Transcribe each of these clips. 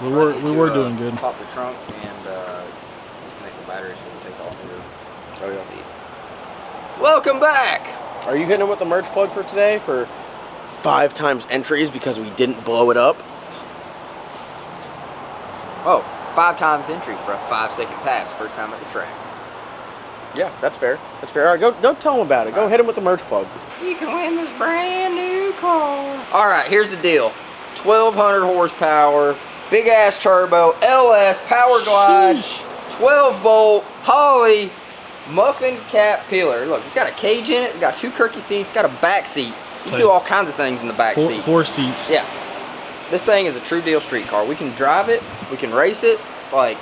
We were doing good. Pop the trunk and disconnect the battery so we'll take off the lead. Welcome back! Are you hitting him with the merge plug for today for 5 times entries because we didn't blow it up? Oh, 5 times entry for a 5-second pass, first time at the track. Yeah, that's fair. That's fair. All right, go tell him about it. Go hit him with the merge plug. You can win this brand new car. All right, here's the deal. 1,200 horsepower, big ass turbo, LS, power glide, 12 bolt, Holley, muffin cap pillar. Look, it's got a cage in it. It's got 2 Kirky seats. Got a back seat. You can do all kinds of things in the back seat. 4 seats. Yeah. This thing is a true deal street car. We can drive it. We can race it. Like,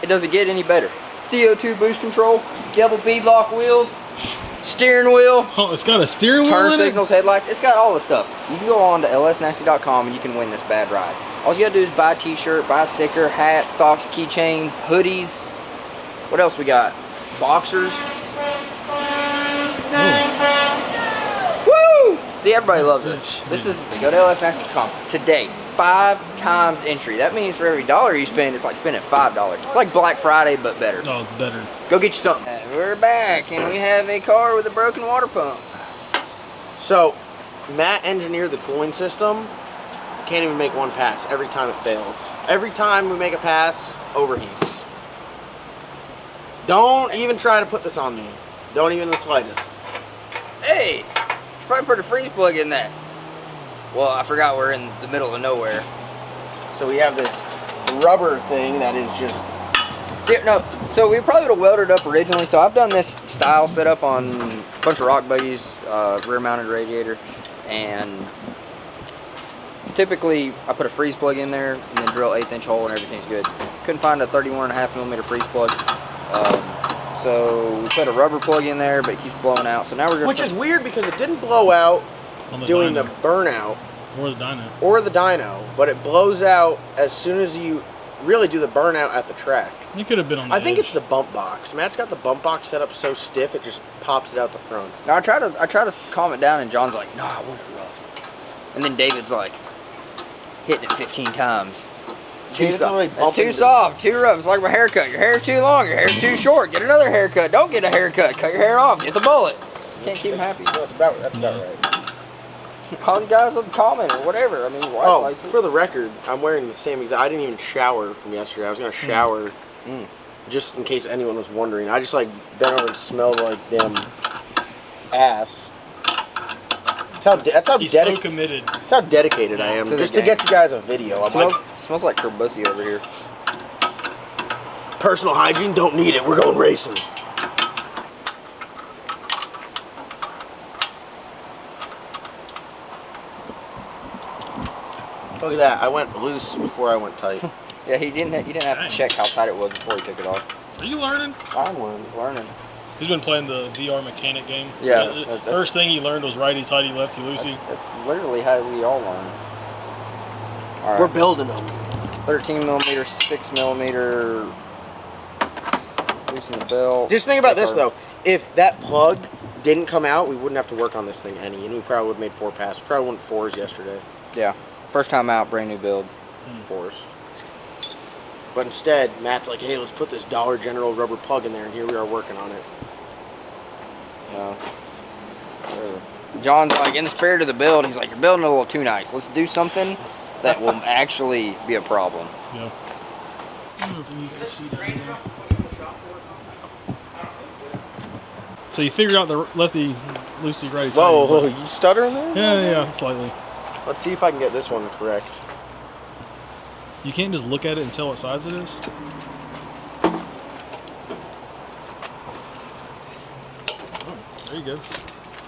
it doesn't get any better. CO2 boost control, double beadlock wheels, steering wheel. Oh, it's got a steering wheel turn in signals, headlights. It's got all the stuff. You can go on to lsnasty.com and you can win this bad ride. All you gotta do is buy a t-shirt, buy a sticker, hat, socks, keychains, hoodies. What else we got? Boxers. Woo! See, everybody loves this. This is, go to lsnasty.com today. 5 times entry. That means for every $1 you spend, it's like spending $5. It's like Black Friday, but better. Oh, it's better. Go get you something. We're back, and we have a car with a broken water pump. So, Matt engineered the cooling system. Can't even make one pass. Every time it fails. Every time we make a pass, overheats. Don't even try to put this on me. Don't even the slightest. Hey, you probably put a freeze plug in that. Well, I forgot we're in the middle of nowhere. So we have this rubber thing that is just... So we probably would have welded up originally. So I've done this style setup on a bunch of rock buggies, rear mounted radiator, and typically I put a freeze plug in there and then drill 1/8" hole and everything's good. Couldn't find a 31.5mm freeze plug. So we put a rubber plug in there, but it keeps blowing out. So now we're just... Which is weird because it didn't blow out doing the burnout. Or the dyno. Or the dyno, but it blows out as soon as you really do the burnout at the track. It could have been on the I think edge. it's the bump box. Matt's got the bump box set up so stiff it just pops it out the front. Now I try to calm it down, and John's like, "No, I want it rough." And then David's like, hitting it 15 times. Too soft. It's too soft, too rough. It's like my haircut. Your hair's too long. Your hair's too short. Get another haircut. Don't get a haircut. Cut your hair off. Get the bullet. Can't keep him happy. No, that's about right. All you guys will comment or whatever. I mean, why for the record, I'm wearing the same exact. I didn't even shower from yesterday. I was gonna shower just in case anyone was wondering. I just like bent over and smelled like damn ass. That's how so committed. That's how dedicated I am. Just to get you guys a video. Smells like Kerbussy over here. Personal hygiene, don't need it. We're going racing. Look at that. I went loose before I went tight. Yeah, he didn't have to check how tight it was before he took it off. Are you learning? He's learning. He's been playing the VR mechanic game. Yeah. The first thing he learned was righty tighty, lefty loosey. That's literally how we all learn. All right. We're building them. 13mm, 6mm. Loosen the belt. Just think about this though. If that plug didn't come out, we wouldn't have to work on this thing any, and we probably would have made 4 passes. We probably went 4s yesterday. Yeah. First time out, brand new build. 4s. But instead, Matt's like, hey, let's put this Dollar General rubber plug in there, and here we are working on it. Yeah. So John's like, in the spirit of the build, he's like, you're building a little too nice. Let's do something that will actually be a problem. Yeah. I don't think you can see that in there. So you figured out the lefty loosey righty tighty. Whoa, you stuttering there? Yeah, slightly. Let's see if I can get this one correct. You can't just look at it and tell what size it is? Oh, there you go.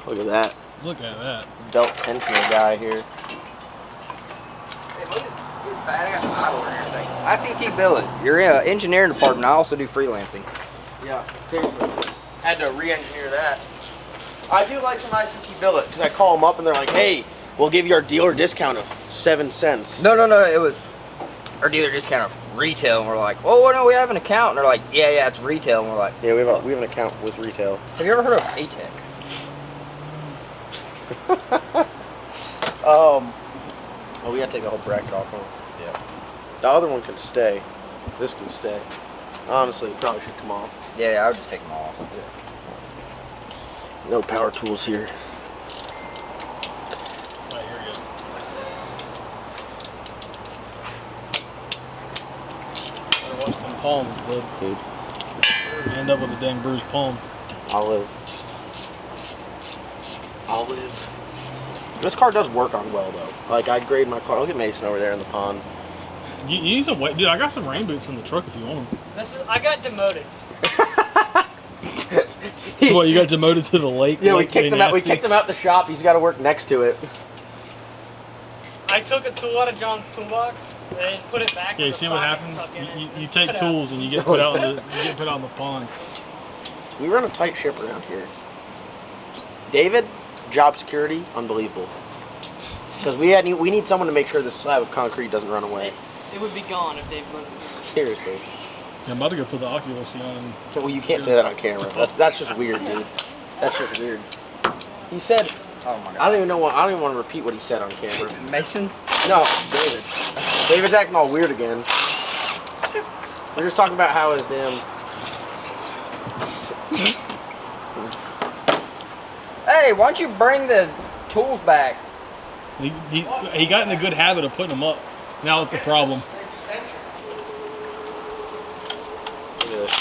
Look at that. Look at that. Belt tensioner guy here. Hey, look at this badass idler and everything. ICT billet. You're in an engineering department. I also do freelancing. Yeah, seriously. Had to re-engineer that. I do like some ICT billet because I call them up and they're like, hey, we'll give you our dealer discount of 7 cents. No. It was our dealer discount of retail, and we're like, oh no, we have an account, and they're like, yeah, it's retail, and we're like, yeah, we have an account with retail. Have you ever heard of ATEC? Oh, we gotta take the whole bracket off. Huh? Yeah. The other one can stay. This can stay. Honestly, it probably should come off. Yeah, I would just take them off. No power tools here. Right, here we go. Better watch them palms, bud. Dude, You end up with a dang bruised palm. I'll live. I'll live. This car does work on well, though. Like, I grade my car. Look at Mason over there in the pond. You need some weight, dude. I got some rain boots in the truck if you want them. I got demoted. What, you got demoted to the lake? Yeah, we Lake kicked him out. We Nasty? kicked him out the shop. He's got to work next to it. I took a tool out of John's toolbox and put it back. Yeah, you with see a what socket happens? stuck in it. You Just take put out. tools and you get put out in the pond. We run a tight ship around here. David, job security, unbelievable. Because we need someone to make sure this slab of concrete doesn't run away. It would be gone if Dave wasn't here. Seriously. Yeah, I'm about to go put the Oculus on. Well, you can't say that on camera. That's just weird, dude. That's just weird. He said, Oh my god. I don't even want to repeat what he said on camera. Mason? No, David. David's acting all weird again. We're just talking about how his damn. Hey, why don't you bring the tools back? He got in a good habit of putting them up. Now it's a problem. Look at this.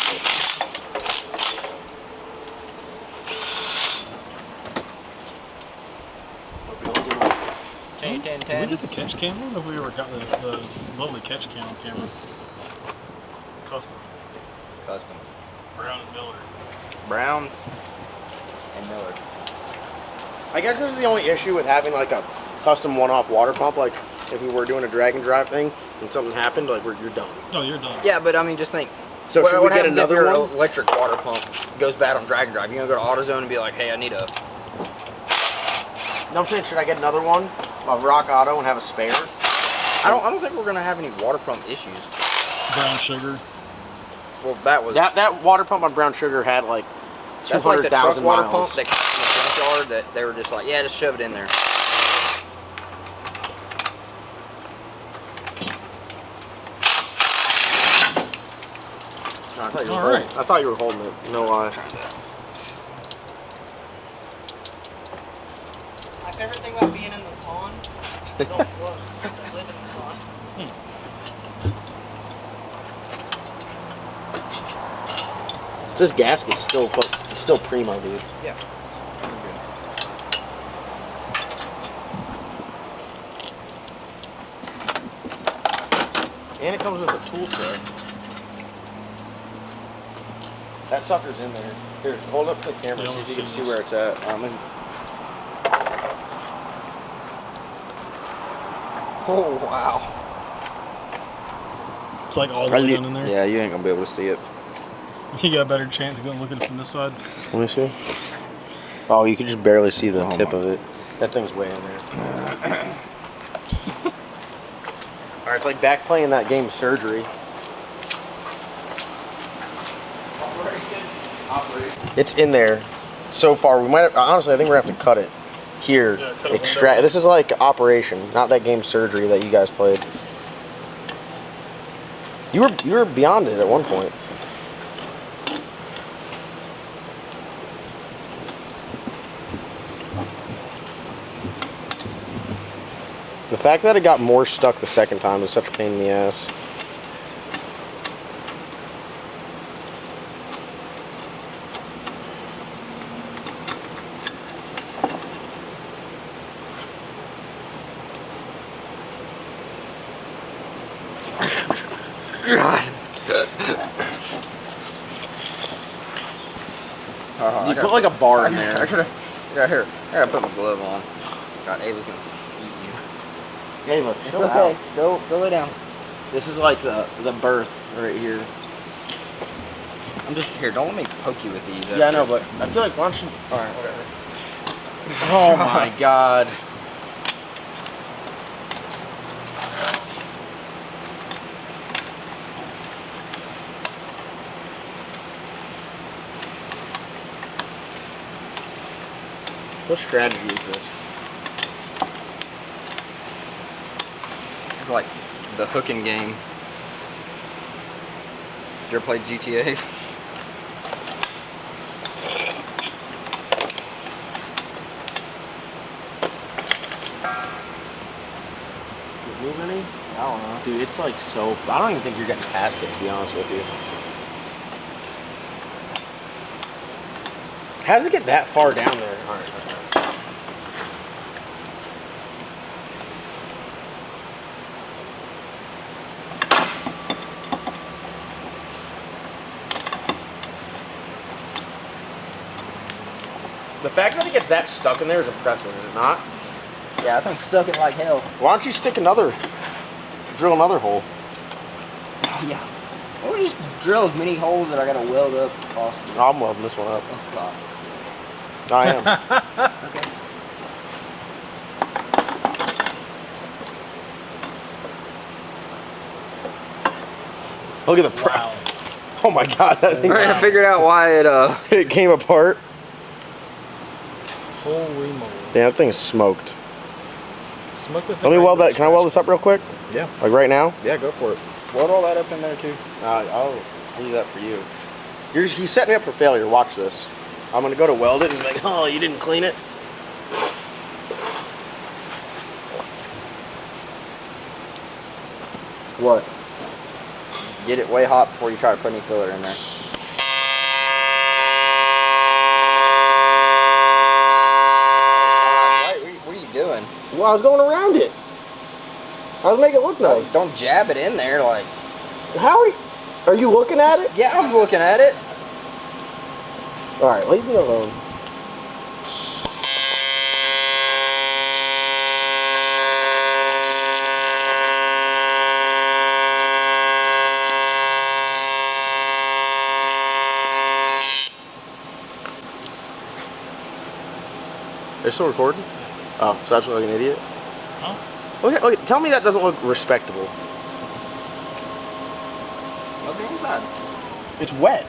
10, 10, Did we 10. get the catch cam? I don't know if we ever got the lovely catch cam on camera. Custom. Custom. Brown and Miller. Brown and Miller. I guess this is the only issue with having like a custom one-off water pump. Like if we were doing a drag and drive thing and something happened, like you're done. No, you're done. Yeah, but I mean, just think. So should we what get happens another if your one? electric water pump goes bad on drag and drive? You gonna go to AutoZone and be like, hey, I need a. No, I'm saying, should I get another one of Rock Auto and have a spare? I don't think we're gonna have any water pump issues. Brown sugar. Well, that was That water pump on Brown Sugar had like that's like the truck 200,000 water miles. pump that came from the junkyard that they were just like, yeah, just shove it in there. No, I thought you were All holding, right. I thought you were holding it. No lie. My favorite thing about being in the pond is all floats that live in the pond. This gasket's still primo, dude. Yeah. And it comes with a tool tray. That sucker's in there. Here, hold up the camera Yeah, so I you can wanna see see where this. it's at. Oh wow. It's like all the way down in there. Yeah, you ain't gonna be able to see it. You got a better chance of going looking from this side. Let me see. Oh, you can just barely see the tip my- of it. That thing's way in there. Alright, it's like back playing that game Surgery. It's in there. So far, we might have, honestly, I think we're gonna have to cut it. Here, Yeah, cut a extract. window. This is like Operation, not that game Surgery that you guys played. You were beyond it at one point. The fact that it got more stuck the second time is such a pain in the ass. You put like a bar in I there. gotta, yeah, here. I gotta put my glove on. God, Ava's gonna eat you. Hey, look, It's chill okay. out. Go lay down. This is like the birth right here. I'm just here. Don't let me poke you with these. Yeah, I know, but I feel like why don't you? All right, whatever. Oh my god. What strategy is this? It's like the hooking game. You ever played GTA? Move any? I don't know. Dude, it's like so. I don't even think you're getting past it, to be honest with you. How does it get that far down there? All right. The fact that it gets that stuck in there is impressive, is it not? Yeah, I think suck it like hell. Why don't you drill another hole? Oh, yeah. Why don't we just drill as many holes that I gotta weld up as possible? I'm welding this one up. Oh, God. I am. Okay. Look at the Wow. Oh my God, that thing Alright, I figured out why it it came apart. Holy moly. Yeah, that thing is smoked. Smoke the Let me weld that. Can I weld this up real quick? Yeah. Like right now? Yeah, go for it. Weld all that up in there too. I'll leave that for you. He's setting me up for failure. Watch this. I'm gonna go to weld it and be like, oh, you didn't clean it. What? Get it way hot before you try to put any filler in there. What are you doing? Well, I was going around it. I was making it look nice. Don't jab it in there like. How are you looking at it? Yeah, I'm looking at it. All right, leave me alone. They're still recording? Oh, so I should look like an idiot? Huh? Okay, tell me that doesn't look respectable. Look the inside. It's wet.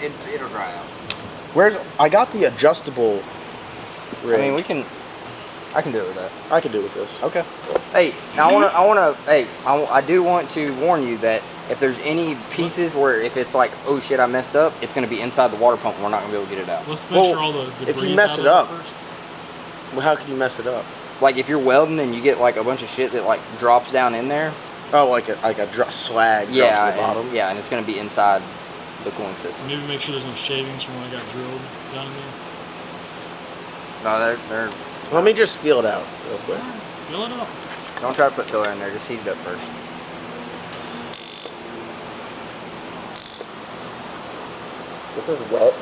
It'll dry out. I got the adjustable rig. I mean, I can do it with that. I could do it with this. Okay. Hey, now I do want to warn you that if there's any pieces where if it's like, oh shit, I messed up, it's going to be inside the water pump and we're not going to be able to get it out. Let's make sure all the debris if you mess it out up, of it first. Well, how could you mess it up? Like if you're welding and you get like a bunch of shit that like drops down in there. Oh, like a slag drops to the bottom? Yeah, and it's going to be inside the cooling system. Maybe make sure there's no shavings from when I got drilled down in there. No, they're Let me just feel it out real quick. Fill it up. don't try to put filler in there, just heat it up first. This is wet.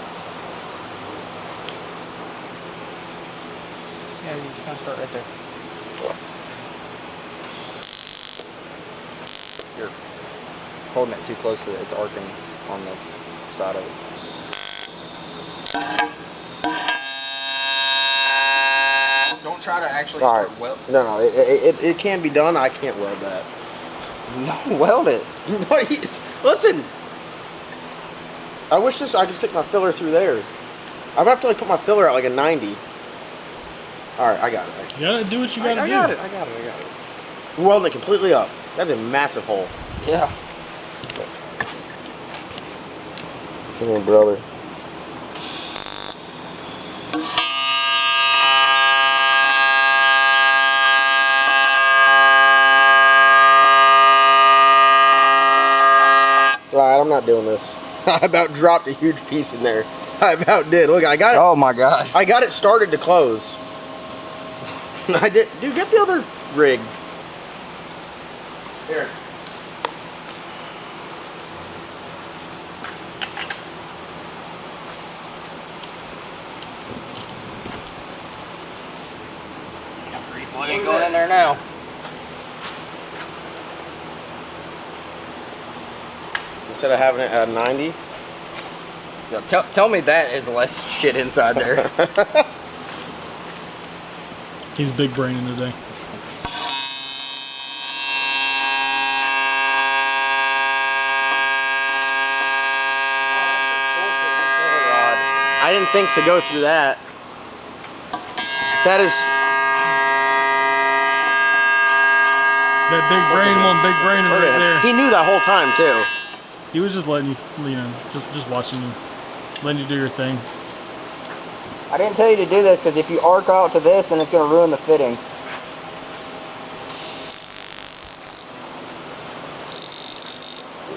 Yeah, you just gotta start right there. You're holding it too close so that it's arcing on the side of it. Don't try to actually All start right. weld. No, it can be done. I can't weld that. No, weld it. Listen. I wish I could stick my filler through there. I'm gonna have to like put my filler at like a 90. All right, I got it. You gotta do what you gotta do. I got it. We're welding it completely up. That's a massive hole. Yeah. Come on, brother. Alright, I'm not doing this. I about dropped a huge piece in there. I about did. Look, I got it. Oh my gosh. I got it started to close. I did. Dude, get the other rig. Here. What ain't going in there now? Instead of having it at 90. Yeah, tell me that is less shit inside there. He's big braining today. I didn't think to go through that. That is. That big brain one, big brain is right there. He knew that whole time too. He was just letting you, just watching you, letting you do your thing. I didn't tell you to do this because if you arc out to this, then it's going to ruin the fitting.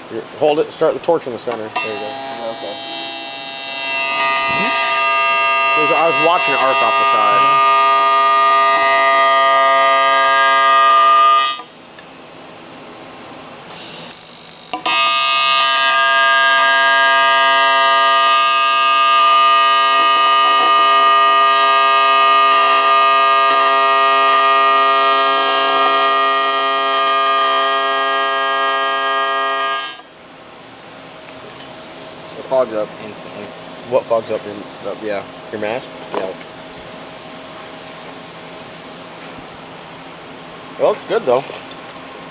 Here, hold it. Start the torch in the center. There you go. Okay. I was watching it arc off the side. It fogs up instantly. What fogs up your mask? Yeah. It looks good though.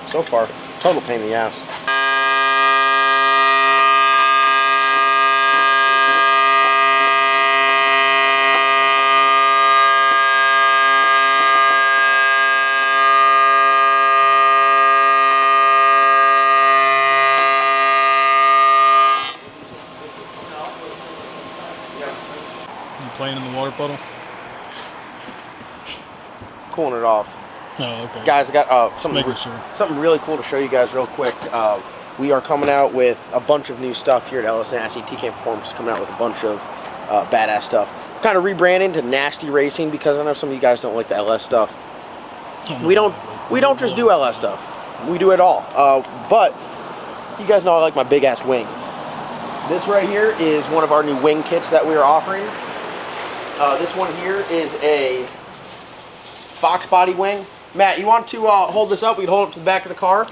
So far. Total pain in the ass. You playing in the water puddle? Cooling it off. Oh, okay. Guys, I got something really cool to show you guys real quick. We are coming out with a bunch of new stuff here at LS Nasty. TK Performance is coming out with a bunch of badass stuff. Kind of rebranding to Nasty Racing because I know some of you guys don't like the LS stuff. We don't just do LS stuff. We do it all. But you guys know I like my big ass wings. This right here is one of our new wing kits that we are offering. This one here is a Fox body wing. Matt, you want to hold this up? We can hold it to the back of the car.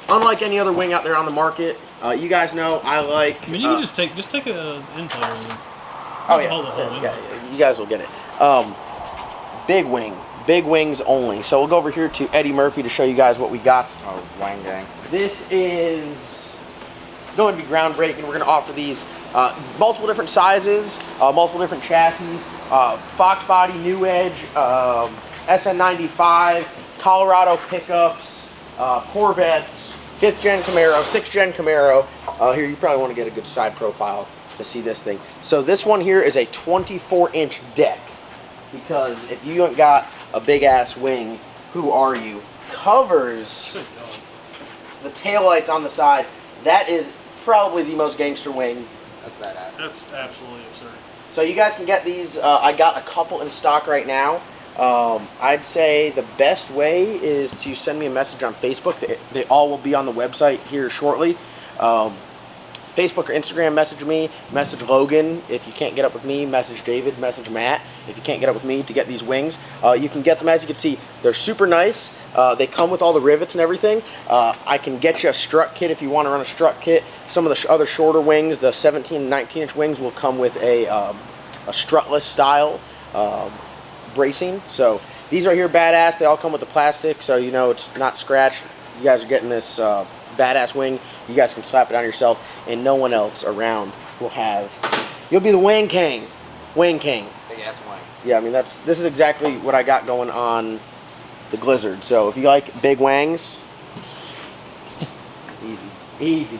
Unlike any other wing out there on the market, you guys know I like. I mean, you can just take an end plate over. Oh yeah, you guys will get it. Big wing, big wings only. So we'll go over here to Eddie Murphy to show you guys what we got. Oh, wang gang. This is going to be groundbreaking. We're going to offer these multiple different sizes, multiple different chassis, Fox body, New Edge, SN95, Colorado pickups, Corvettes, 5th gen Camaro, 6th gen Camaro. Here, you probably want to get a good side profile to see this thing. So this one here is a 24-inch deck because if you ain't got a big ass wing, who are you? Covers the taillights on the sides. That is probably the most gangster wing. That's badass. That's absolutely absurd. So you guys can get these. I got a couple in stock right now. I'd say the best way is to send me a message on Facebook. They all will be on the website here shortly. Facebook or Instagram, message me, message Logan. If you can't get up with me, message David, message Matt. If you can't get up with me to get these wings, you can get them. As you can see, they're super nice. They come with all the rivets and everything. I can get you a strut kit if you want to run a strut kit. Some of the other shorter wings, the 17 and 19-inch wings, will come with a strutless style bracing. So these right here, badass. They all come with the plastic, so you know it's not scratched. You guys are getting this badass wing. You guys can slap it on yourself, and no one else around will have. You'll be the wing king. Wing king. Big ass wing. Yeah, I mean this is exactly what I got going on the Blizzard. So if you like big wangs, easy.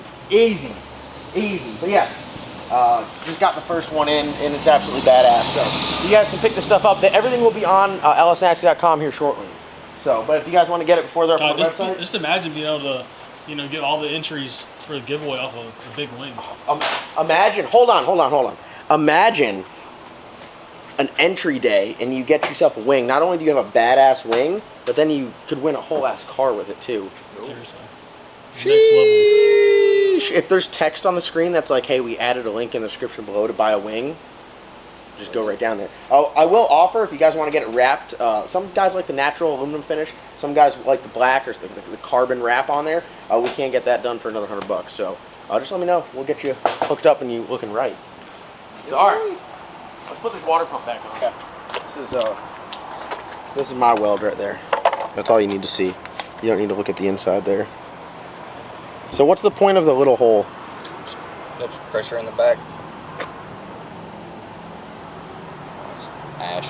But yeah, just got the first one in, and it's absolutely badass. So you guys can pick this stuff up. Everything will be on lsnaxy.com here shortly. So, but if you guys want to get it before they're up on the website, just imagine being able to, get all the entries for the giveaway off of a big wing. Imagine. Hold on. Imagine an entry day, and you get yourself a wing. Not only do you have a badass wing, but then you could win a whole ass car with it too. Seriously. Sheesh. If there's text on the screen that's like, hey, we added a link in the description below to buy a wing, just go right down there. I will offer, if you guys want to get it wrapped, some guys like the natural aluminum finish, some guys like the black or the carbon wrap on there. We can't get that done for another $100. So just let me know. We'll get you hooked up and you looking right. So, all right, let's put this water pump back on. Okay. This is my weld right there. That's all you need to see. You don't need to look at the inside there. So what's the point of the little hole? Puts pressure in the back. Ash.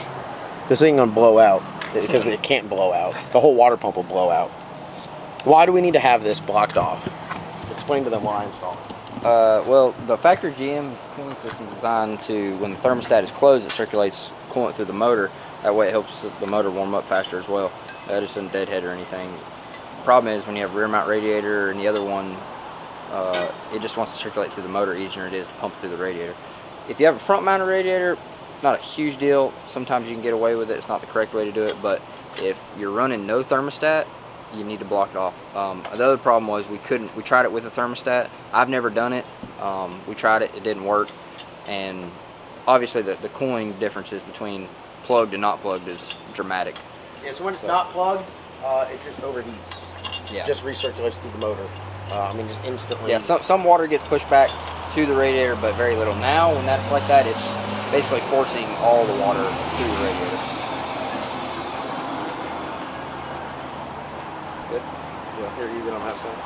This ain't gonna blow out because it can't blow out. The whole water pump will blow out. Why do we need to have this blocked off? Explain explain to them while I install it. Well, the factory GM cooling system is designed to, when the thermostat is closed, it circulates coolant through the motor. That way it helps the motor warm up faster as well. It just doesn't deadhead or anything. The problem is when you have a rear mount radiator and the other one, it just wants to circulate through the motor easier than it is to pump through the radiator. If you have a front mounted radiator, not a huge deal. Sometimes you can get away with it. It's not the correct way to do it, but if you're running no thermostat, you need to block it off. The other problem was we tried it with a thermostat. I've never done it. We tried it, it didn't work. And obviously the cooling differences between plugged and not plugged is dramatic. Yeah, so when it's not plugged, it just overheats. Yeah. It just recirculates through the motor. I mean, just instantly. Yeah, some water gets pushed back to the radiator, but very little. Now, when that's like that, it's basically forcing all the water through the radiator. Good. Yeah, here, you get on that side.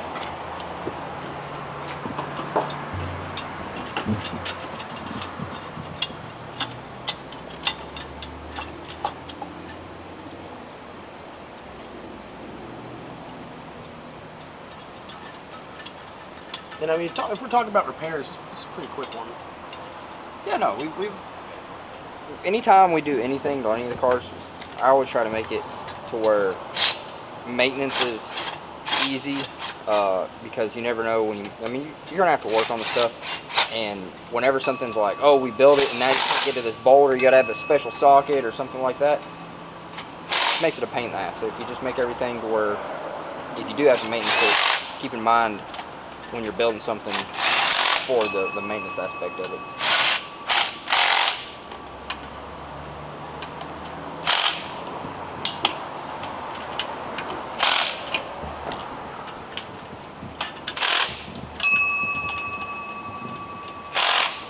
And I mean, if we're talking about repairs, it's a pretty quick one. Yeah, no, anytime we do anything to any of the cars, I always try to make it to where maintenance is easy, because you never know when you're gonna have to work on the stuff, and whenever something's like, oh, we built it and now you can't get to this bolt, or you gotta have this special socket or something like that, it makes it a pain in the ass. So if you just make everything to where, if you do have to maintenance, keep in mind when you're building something for the maintenance aspect of it.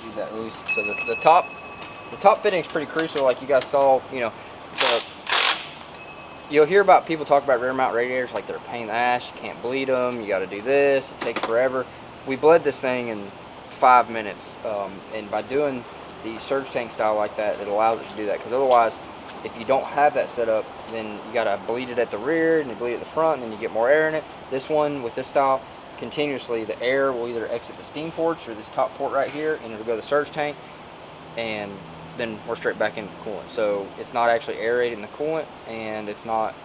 Leave that loose. So the top fitting is pretty crucial, like you guys saw. You know, you'll hear about people talk about rear mount radiators like they're a pain in the ass. You can't bleed them. You got to do this. It takes forever. We bled this thing in 5 minutes, and by doing the surge tank style like that, it allows it to do that. Because otherwise, if you don't have that set up, then you got to bleed it at the rear and you bleed it at the front, and then you get more air in it. This one, with this style, continuously the air will either exit the steam ports or this top port right here, and it'll go to the surge tank, and then we're straight back into the coolant. So it's not actually aerating the coolant, and it's not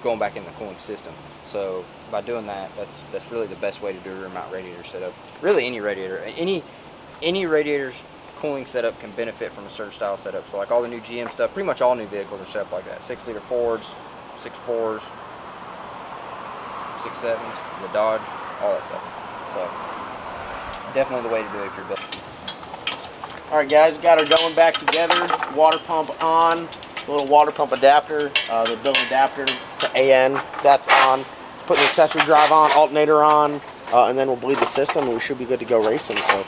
going back in the cooling system. So by doing that, that's really the best way to do a rear mount radiator setup. Really, any radiator, any radiator's cooling setup can benefit from a surge style setup. So like all the new GM stuff, pretty much all new vehicles are set up like that. 6-liter Fords, 6.4s, 6.7s, the Dodge, all that stuff. So definitely the way to do it if you're building. All right, guys, got her going back together. Water pump on. The little water pump adapter, the built adapter to AN, that's on. Put the accessory drive on, alternator on, and then we'll bleed the system, and we should be good to go racing. So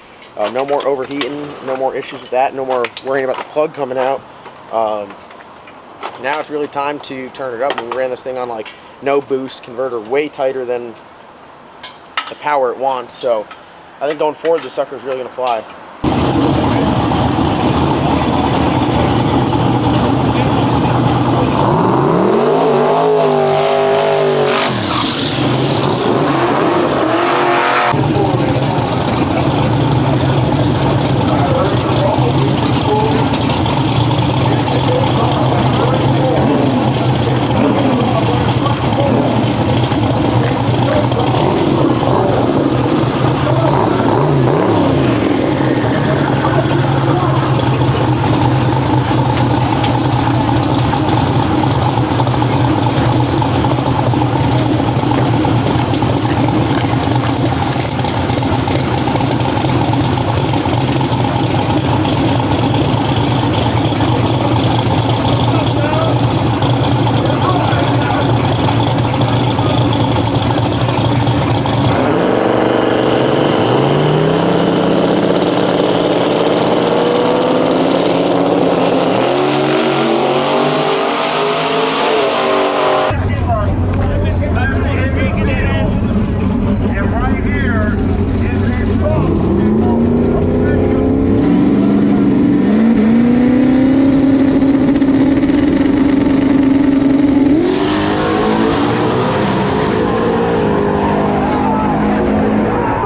no more overheating, no more issues with that, no more worrying about the plug coming out. Now it's really time to turn it up. And we ran this thing on like no boost converter, way tighter than the power it wants. So I think going forward, the sucker's really gonna fly.